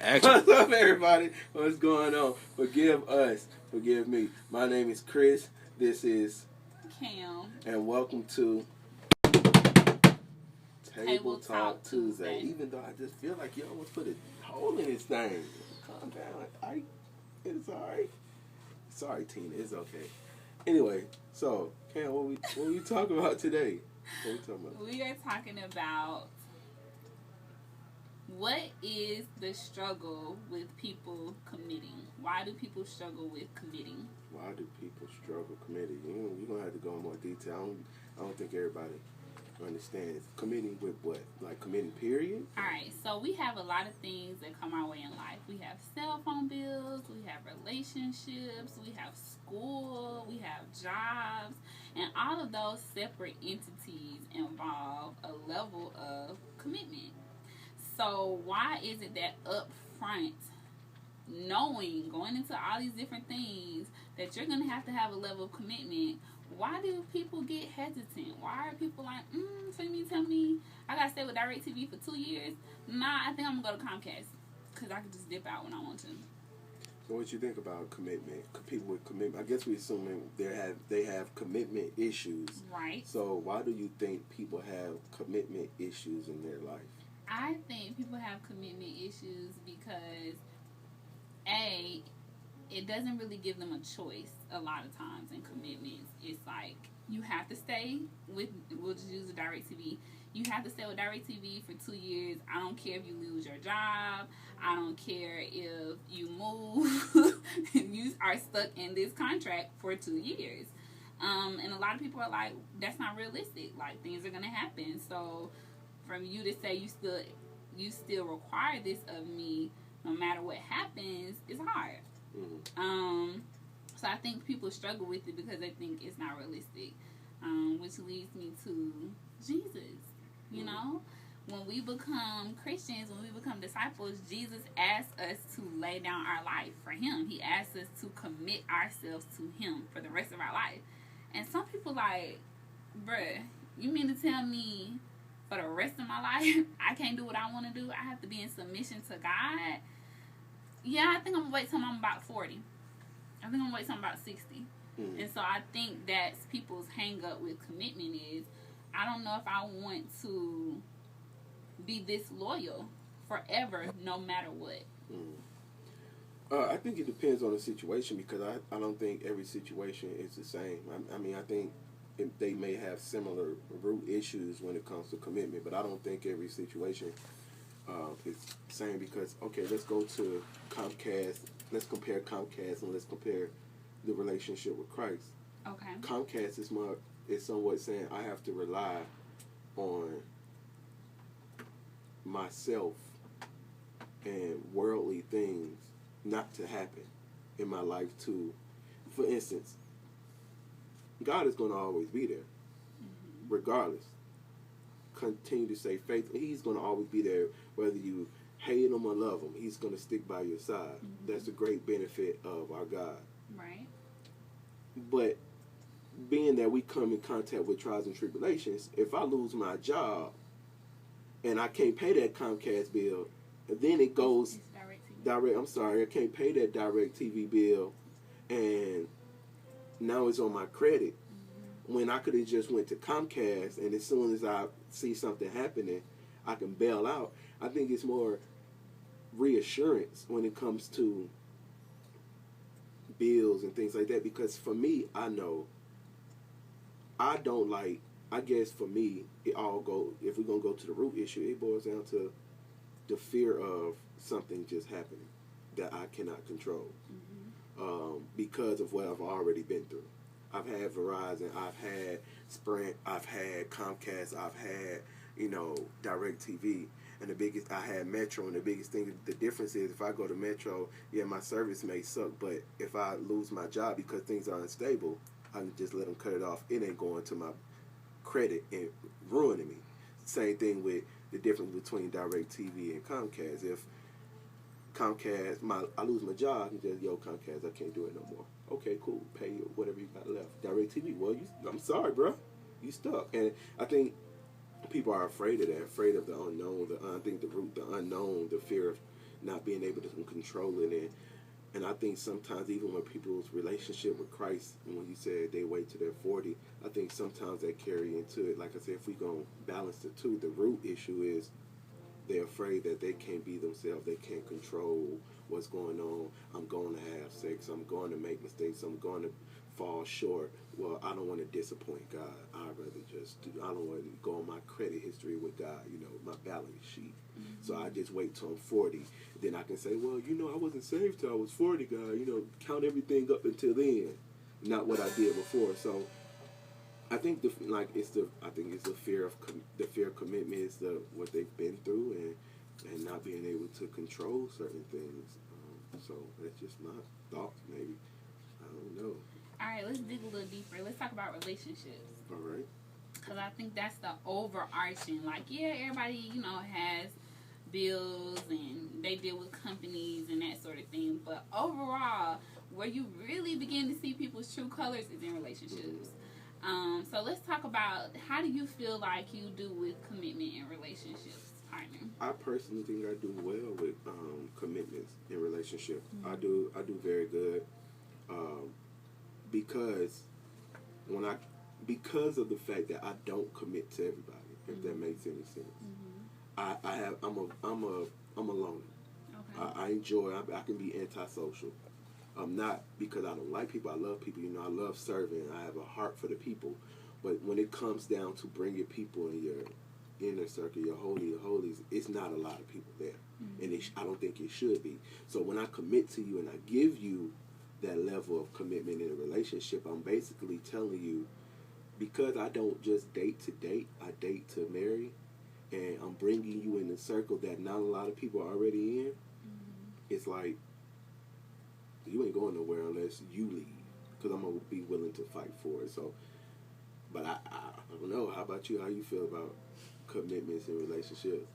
Action. What's up, everybody? What's going on? Forgive us. Forgive me. My name is Chris. This is Cam. And welcome to Table Talk Tuesday. Even though I just feel like you almost put a hole in this thing. Calm down. It's alright. Sorry, Tina. It's okay. Anyway, so Cam, what we talking about today? What we talking about? We are talking about what is the struggle with people committing. Why do people struggle with committing? Why do people struggle committing? You're going to have to go in more detail. I don't think everybody understands. Committing with what? Like committing, period? Alright, so we have a lot of things that come our way in life. We have cell phone bills, we have relationships, we have school, we have jobs, and all of those separate entities involve a level of commitment. So why is it that up front, knowing, going into all these different things, that you're going to have a level of commitment, why do people get hesitant? Why are people like, so you mean tell me I got to stay with DirecTV for 2 years? Nah, I think I'm going to go to Comcast because I can just dip out when I want to. So what you think about commitment? People with commitment, I guess we assuming they have commitment issues. Right. So why do you think people have commitment issues in their life? I think people have commitment issues because, A, it doesn't really give them a choice a lot of times in commitments. It's like you have to stay with, we'll just use the DirecTV. You have to stay with DirecTV for 2 years. I don't care if you lose your job. I don't care if you move. You are stuck in this contract for 2 years. And a lot of people are like, that's not realistic. Like, things are going to happen. So from you to say you still require this of me no matter what happens is hard. Mm-hmm. So I think people struggle with it because they think it's not realistic, which leads me to Jesus. You know, when we become Christians, when we become disciples, Jesus asks us to lay down our life for Him. He asks us to commit ourselves to Him for the rest of our life. And some people like, bruh, you mean to tell me for the rest of my life I can't do what I want to do? I have to be in submission to God? Yeah, I think I'm going to wait till I'm about 40. I think I'm going to wait till I'm about 60. Mm-hmm. And so I think that's people's hang up with commitment is, I don't know if I want to be this loyal forever, no matter what. I think it depends on the situation because I don't think every situation is the same. I mean, I think they may have similar root issues when it comes to commitment, but I don't think every situation is the same because, okay, let's go to Comcast. Let's compare Comcast and let's compare the relationship with Christ. Okay. Comcast is somewhat saying I have to rely on myself and worldly things not to happen in my life too. For instance, God is going to always be there, regardless. Continue to stay faithful. He's going to always be there, whether you hate him or love him. He's going to stick by your side. Mm-hmm. That's a great benefit of our God. Right. But being that we come in contact with trials and tribulations, if I lose my job and I can't pay that Comcast bill, and then it goes direct. I'm sorry, I can't pay that DirecTV bill, and now it's on my credit. When I could have just went to Comcast, and as soon as I see something happening, I can bail out. I think it's more reassurance when it comes to bills and things like that. Because for me, I know I don't like. I guess for me, it all go. If we're gonna go to the root issue, it boils down to the fear of something just happening that I cannot control because of what I've already been through. I've had Verizon, I've had Sprint, I've had Comcast, I've had, DirecTV, and I had Metro, and the biggest thing, the difference is if I go to Metro, yeah, my service may suck, but if I lose my job because things are unstable, I can just let them cut it off. It ain't going to my credit and ruining me. Same thing with the difference between DirecTV and Comcast. If Comcast, I lose my job, and just, Comcast, I can't do it no more. Okay, cool, pay you whatever you got left. DirecTV, well, I'm sorry, bro, you stuck. And I think people are afraid of that, afraid of the unknown. I think the unknown, the fear of not being able to control it. And I think sometimes even when people's relationship with Christ, when you said they wait till they're 40, I think sometimes they carry into it. Like I said, if we gonna balance the two, the root issue is they're afraid that they can't be themselves. They can't control what's going on. I'm going to have sex. I'm going to make mistakes. I'm going to fall short. Well, I don't want to disappoint God. I'd rather just do, I don't want to go on my credit history with God, my balance sheet. Mm-hmm. So I just wait till I'm 40. Then I can say, well, I wasn't saved till I was 40, God. Count everything up until then. Not what I did before. So I think it's the fear of commitment is what they've been through and not being able to control certain things. So that's just my thoughts. Maybe I don't know. All right, let's dig a little deeper. Let's talk about relationships. All right. Because I think that's the overarching. Like, yeah, everybody has bills and they deal with companies and that sort of thing. But overall, where you really begin to see people's true colors is in relationships. So let's talk about how do you feel like you do with commitment in relationships, partner? I personally think I do well with commitments in relationships. Mm-hmm. I do very good because because of the fact that I don't commit to everybody, if mm-hmm. that makes any sense. Mm-hmm. I'm a loner. Okay. I enjoy. I can be antisocial. Not because I don't like people. I love people. I love serving. I have a heart for the people. But when it comes down to bringing people in your inner circle, your holy of holies, it's not a lot of people there. Mm-hmm. And I don't think it should be. So when I commit to you and I give you that level of commitment in a relationship, I'm basically telling you, because I don't just date to date, I date to marry, and I'm bringing you in a circle that not a lot of people are already in, mm-hmm. It's like, you ain't going nowhere unless you leave, because I'm going to be willing to fight for it. So, but I don't know. How about you? How you feel about commitments in relationships?